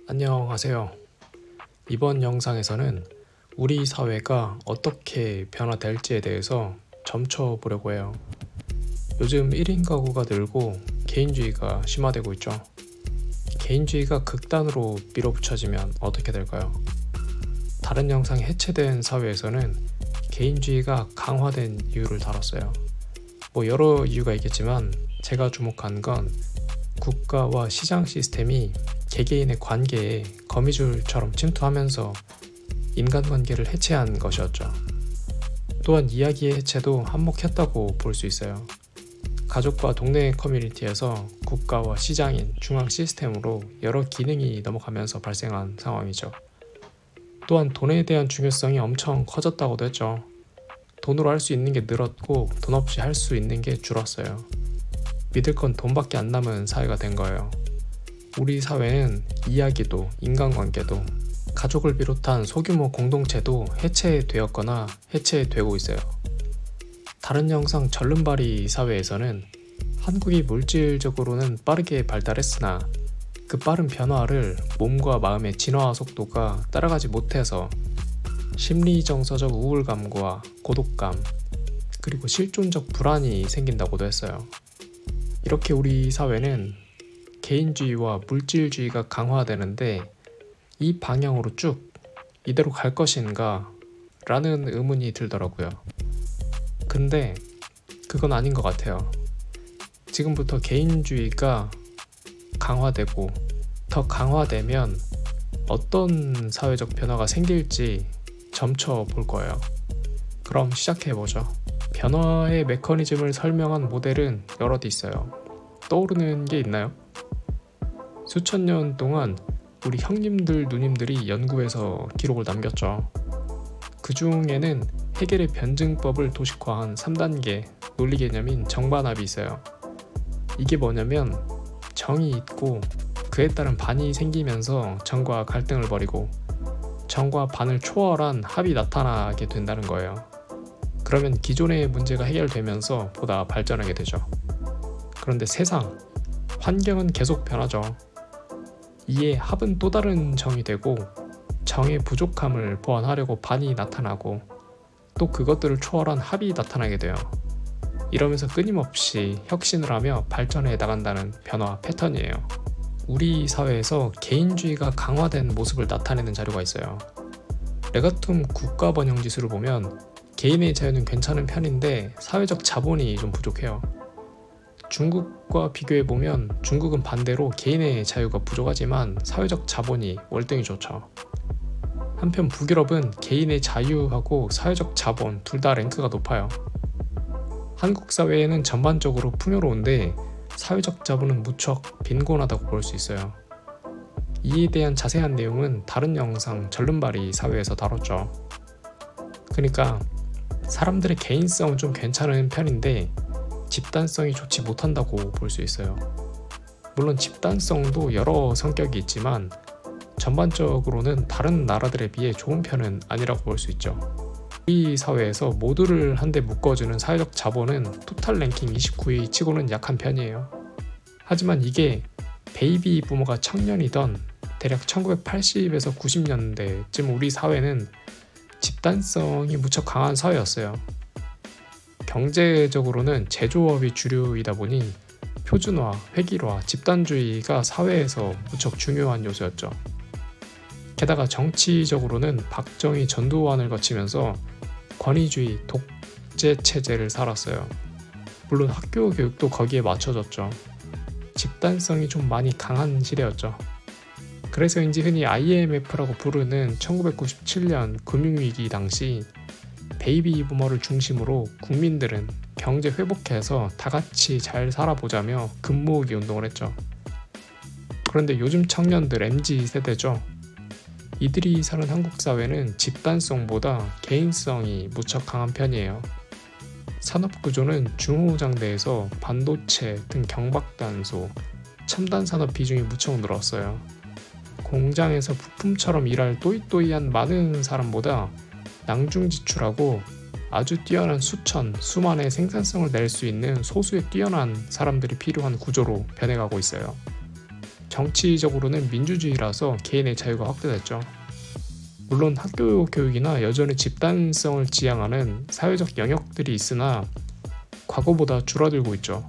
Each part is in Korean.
안녕하세요. 이번 영상에서는 우리 사회가 어떻게 변화될지에 대해서 점쳐 보려고 해요. 요즘 1인 가구가 늘고 개인주의가 심화되고 있죠. 개인주의가 극단으로 밀어붙여지면 어떻게 될까요? 다른 영상이 해체된 사회에서는 개인주의가 강화된 이유를 다뤘어요. 여러 이유가 있겠지만 제가 주목한 건 국가와 시장 시스템이 개개인의 관계에 거미줄처럼 침투하면서 인간관계를 해체한 것이었죠. 또한 이야기의 해체도 한몫했다고 볼 수 있어요. 가족과 동네 커뮤니티에서 국가와 시장인 중앙 시스템으로 여러 기능이 넘어가면서 발생한 상황이죠. 또한 돈에 대한 중요성이 엄청 커졌다고도 했죠. 돈으로 할 수 있는 게 늘었고 돈 없이 할 수 있는 게 줄었어요. 믿을 건 돈밖에 안 남은 사회가 된 거예요. 우리 사회는 이야기도 인간관계도 가족을 비롯한 소규모 공동체도 해체되었거나 해체되고 있어요. 다른 영상 절름발이 사회에서는 한국이 물질적으로는 빠르게 발달했으나 그 빠른 변화를 몸과 마음의 진화 속도가 따라가지 못해서 심리정서적 우울감과 고독감 그리고 실존적 불안이 생긴다고도 했어요. 이렇게 우리 사회는 개인주의와 물질주의가 강화되는데 이 방향으로 쭉 이대로 갈 것인가 라는 의문이 들더라고요. 근데 그건 아닌 것 같아요. 지금부터 개인주의가 강화되고 더 강화되면 어떤 사회적 변화가 생길지 점쳐 볼 거예요. 그럼 시작해보죠. 변화의 메커니즘을 설명한 모델은 여럿 있어요. 떠오르는 게 있나요? 수천 년 동안 우리 형님들 누님들이 연구해서 기록을 남겼죠. 그 중에는 해겔의 변증법을 도식화한 3단계 논리 개념인 정반합이 있어요. 이게 뭐냐면 정이 있고 그에 따른 반이 생기면서 정과 갈등을 벌이고 정과 반을 초월한 합이 나타나게 된다는 거예요. 그러면 기존의 문제가 해결되면서 보다 발전하게 되죠. 그런데 세상, 환경은 계속 변하죠. 이에 합은 또 다른 정이 되고 정의 부족함을 보완하려고 반이 나타나고 또 그것들을 초월한 합이 나타나게 돼요. 이러면서 끊임없이 혁신을 하며 발전해 나간다는 변화 패턴이에요. 우리 사회에서 개인주의가 강화된 모습을 나타내는 자료가 있어요. 레가툼 국가번영지수를 보면 개인의 자유는 괜찮은 편인데 사회적 자본이 좀 부족해요. 중국과 비교해보면 중국은 반대로 개인의 자유가 부족하지만 사회적 자본이 월등히 좋죠. 한편 북유럽은 개인의 자유하고 사회적 자본 둘 다 랭크가 높아요. 한국 사회에는 전반적으로 풍요로운데 사회적 자본은 무척 빈곤하다고 볼 수 있어요. 이에 대한 자세한 내용은 다른 영상 절름발이 사회에서 다뤘죠. 그러니까 사람들의 개인성은 좀 괜찮은 편인데 집단성이 좋지 못한다고 볼 수 있어요. 물론 집단성도 여러 성격이 있지만 전반적으로는 다른 나라들에 비해 좋은 편은 아니라고 볼 수 있죠. 우리 사회에서 모두를 한데 묶어주는 사회적 자본은 토탈 랭킹 29위 치고는 약한 편이에요. 하지만 이게 베이비 부모가 청년이던 대략 1980에서 90년대쯤 우리 사회는 집단성이 무척 강한 사회였어요. 경제적으로는 제조업이 주류이다 보니 표준화, 획일화, 집단주의가 사회에서 무척 중요한 요소였죠. 게다가 정치적으로는 박정희 전두환을 거치면서 권위주의, 독재 체제를 살았어요. 물론 학교 교육도 거기에 맞춰졌죠. 집단성이 좀 많이 강한 시대였죠. 그래서인지 흔히 IMF라고 부르는 1997년 금융위기 당시 베이비 부머를 중심으로 국민들은 경제 회복해서 다 같이 잘 살아보자며 금모으기 운동을 했죠. 그런데 요즘 청년들 MZ 세대죠. 이들이 사는 한국 사회는 집단성보다 개인성이 무척 강한 편이에요. 산업구조는 중후장대에서 반도체 등 경박단소, 첨단산업 비중이 무척 늘었어요. 공장에서 부품처럼 일할 또이또이한 많은 사람보다 낭중지출하고 아주 뛰어난 수천, 수만의 생산성을 낼 수 있는 소수의 뛰어난 사람들이 필요한 구조로 변해가고 있어요. 정치적으로는 민주주의라서 개인의 자유가 확대됐죠. 물론 학교 교육이나 여전히 집단성을 지향하는 사회적 영역들이 있으나 과거보다 줄어들고 있죠.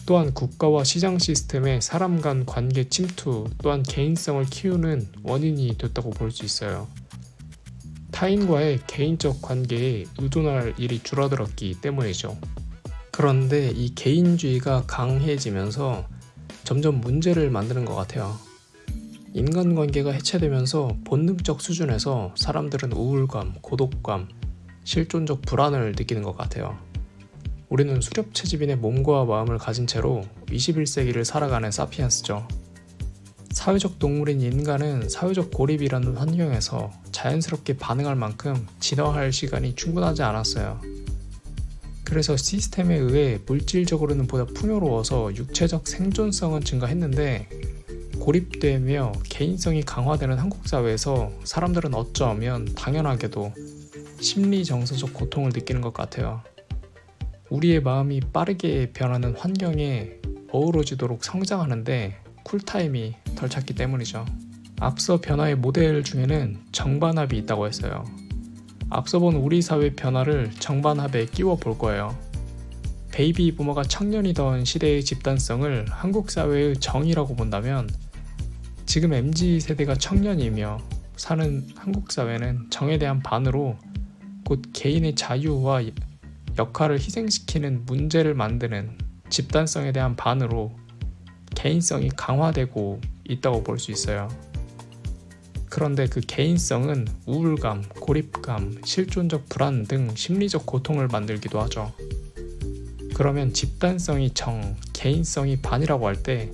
또한 국가와 시장 시스템의 사람 간 관계 침투 또한 개인성을 키우는 원인이 됐다고 볼 수 있어요. 타인과의 개인적 관계에 의존할 일이 줄어들었기 때문이죠. 그런데 이 개인주의가 강해지면서 점점 문제를 만드는 것 같아요. 인간관계가 해체되면서 본능적 수준에서 사람들은 우울감, 고독감, 실존적 불안을 느끼는 것 같아요. 우리는 수렵채집인의 몸과 마음을 가진 채로 21세기를 살아가는 사피엔스죠. 사회적 동물인 인간은 사회적 고립이라는 환경에서 자연스럽게 반응할 만큼 진화할 시간이 충분하지 않았어요. 그래서 시스템에 의해 물질적으로는 보다 풍요로워서 육체적 생존성은 증가했는데 고립되며 개인성이 강화되는 한국 사회에서 사람들은 어쩌면 당연하게도 심리 정서적 고통을 느끼는 것 같아요. 우리의 마음이 빠르게 변하는 환경에 어우러지도록 성장하는데 쿨타임이 덜 찼기 때문이죠. 앞서 변화의 모델 중에는 정반합이 있다고 했어요. 앞서 본 우리 사회 변화를 정반합에 끼워 볼 거예요. 베이비 부머가 청년이던 시대의 집단성을 한국 사회의 정의라고 본다면 지금 MZ세대가 청년이며 사는 한국 사회는 정에 대한 반으로 곧 개인의 자유와 역할을 희생시키는 문제를 만드는 집단성에 대한 반으로 개인성이 강화되고 있다고 볼 수 있어요. 그런데 그 개인성은 우울감, 고립감, 실존적 불안 등 심리적 고통을 만들기도 하죠. 그러면 집단성이 정, 개인성이 반이라고 할 때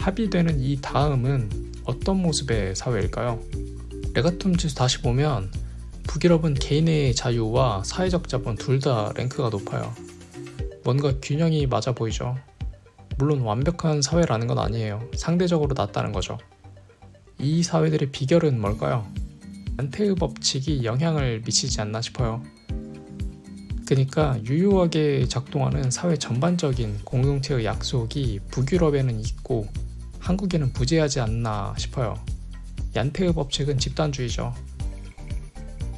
합의되는 이 다음은 어떤 모습의 사회일까요? 레가툼 지수 다시 보면 북유럽은 개인의 자유와 사회적 자본 둘 다 랭크가 높아요. 뭔가 균형이 맞아 보이죠. 물론 완벽한 사회라는 건 아니에요. 상대적으로 낮다는 거죠. 이 사회들의 비결은 뭘까요? 안테의 법칙이 영향을 미치지 않나 싶어요. 그러니까 유효하게 작동하는 사회 전반적인 공동체의 약속이 북유럽에는 있고 한국에는 부재하지 않나 싶어요. 얀테의 법칙은 집단주의죠.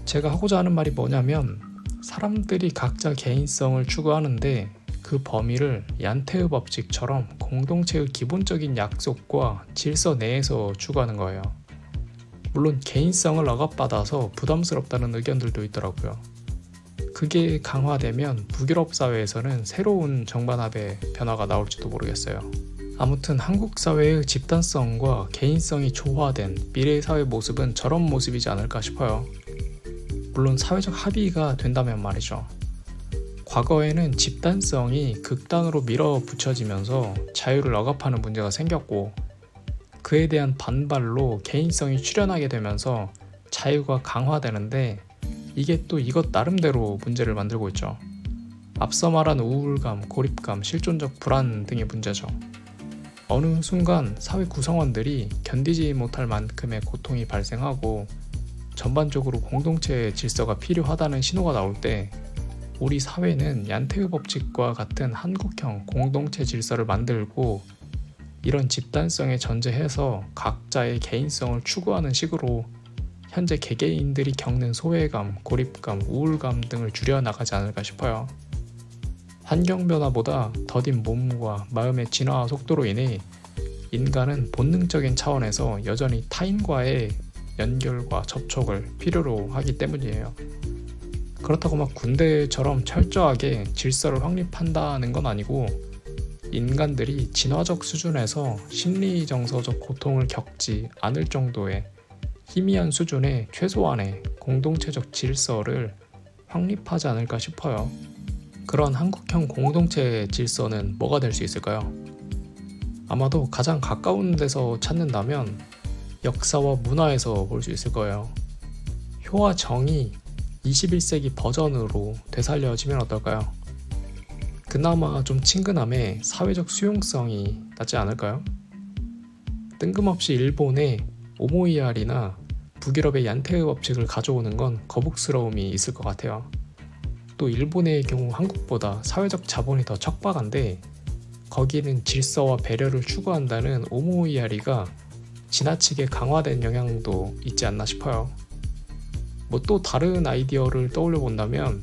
제가 하고자 하는 말이 뭐냐면 사람들이 각자 개인성을 추구하는데 그 범위를 얀테의 법칙처럼 공동체의 기본적인 약속과 질서 내에서 추구하는 거예요. 물론 개인성을 억압받아서 부담스럽다는 의견들도 있더라고요. 그게 강화되면 북유럽 사회에서는 새로운 정반합의 변화가 나올지도 모르겠어요. 아무튼 한국 사회의 집단성과 개인성이 조화된 미래의 사회 모습은 저런 모습이지 않을까 싶어요. 물론 사회적 합의가 된다면 말이죠. 과거에는 집단성이 극단으로 밀어붙여지면서 자유를 억압하는 문제가 생겼고 그에 대한 반발로 개인성이 출현하게 되면서 자유가 강화되는데 이게 또 이것 나름대로 문제를 만들고 있죠. 앞서 말한 우울감, 고립감, 실존적 불안 등의 문제죠. 어느 순간 사회 구성원들이 견디지 못할 만큼의 고통이 발생하고 전반적으로 공동체의 질서가 필요하다는 신호가 나올 때 우리 사회는 얀테의 법칙과 같은 한국형 공동체 질서를 만들고 이런 집단성에 전제해서 각자의 개인성을 추구하는 식으로 현재 개개인들이 겪는 소외감, 고립감, 우울감 등을 줄여나가지 않을까 싶어요. 환경 변화보다 더딘 몸과 마음의 진화 속도로 인해 인간은 본능적인 차원에서 여전히 타인과의 연결과 접촉을 필요로 하기 때문이에요. 그렇다고 막 군대처럼 철저하게 질서를 확립한다는 건 아니고 인간들이 진화적 수준에서 심리정서적 고통을 겪지 않을 정도의 희미한 수준의 최소한의 공동체적 질서를 확립하지 않을까 싶어요. 그런 한국형 공동체 질서는 뭐가 될 수 있을까요? 아마도 가장 가까운 데서 찾는다면 역사와 문화에서 볼 수 있을 거예요. 효와 정이 21세기 버전으로 되살려지면 어떨까요? 그나마 좀 친근함에 사회적 수용성이 낮지 않을까요? 뜬금없이 일본의 오모이알이나 북유럽의 얀테의 법칙을 가져오는 건 거북스러움이 있을 것 같아요. 또 일본의 경우 한국보다 사회적 자본이 더 척박한데 거기는 질서와 배려를 추구한다는 오모이야리가 지나치게 강화된 영향도 있지 않나 싶어요. 뭐 또 다른 아이디어를 떠올려 본다면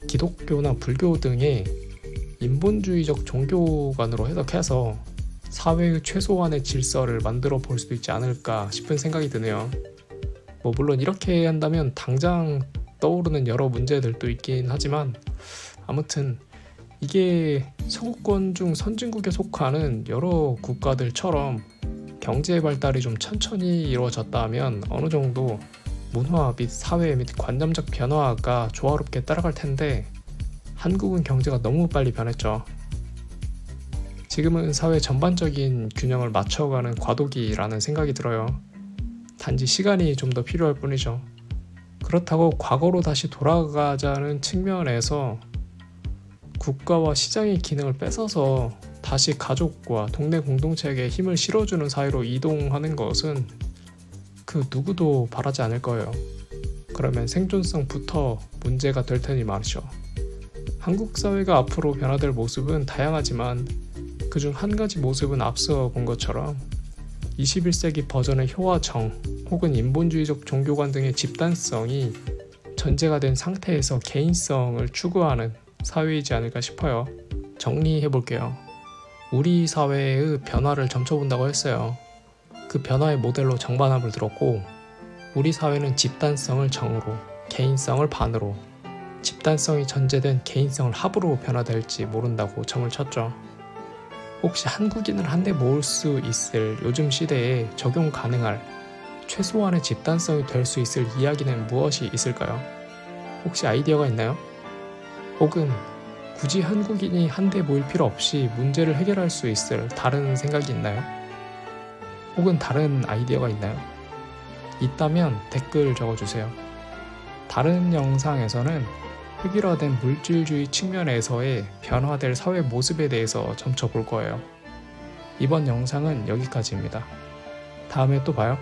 기독교나 불교 등의 인본주의적 종교관으로 해석해서 사회의 최소한의 질서를 만들어 볼 수도 있지 않을까 싶은 생각이 드네요. 뭐 물론 이렇게 한다면 당장 떠오르는 여러 문제들도 있긴 하지만 아무튼 이게 서구권 중 선진국에 속하는 여러 국가들처럼 경제 발달이 좀 천천히 이루어졌다면 어느 정도 문화 및 사회 및 관념적 변화가 조화롭게 따라갈 텐데 한국은 경제가 너무 빨리 변했죠. 지금은 사회 전반적인 균형을 맞춰가는 과도기라는 생각이 들어요. 단지 시간이 좀 더 필요할 뿐이죠. 그렇다고 과거로 다시 돌아가자는 측면에서 국가와 시장의 기능을 뺏어서 다시 가족과 동네 공동체에게 힘을 실어주는 사회로 이동하는 것은 그 누구도 바라지 않을 거예요. 그러면 생존성부터 문제가 될 테니 말이죠. 한국 사회가 앞으로 변화될 모습은 다양하지만 그중 한 가지 모습은 앞서 본 것처럼 21세기 버전의 효화정 혹은 인본주의적 종교관 등의 집단성이 전제가 된 상태에서 개인성을 추구하는 사회이지 않을까 싶어요. 정리해볼게요. 우리 사회의 변화를 점쳐본다고 했어요. 그 변화의 모델로 정반합을 들었고 우리 사회는 집단성을 정으로, 개인성을 반으로, 집단성이 전제된 개인성을 합으로 변화될지 모른다고 점을 쳤죠. 혹시 한국인을 한데 모을 수 있을 요즘 시대에 적용 가능할 최소한의 집단성이 될 수 있을 이야기는 무엇이 있을까요? 혹시 아이디어가 있나요? 혹은 굳이 한국인이 한데 모일 필요 없이 문제를 해결할 수 있을 다른 생각이 있나요? 혹은 다른 아이디어가 있나요? 있다면 댓글 적어주세요. 다른 영상에서는 획일화된 물질주의 측면에서의 변화될 사회 모습에 대해서 점쳐볼 거예요. 이번 영상은 여기까지입니다. 다음에 또 봐요.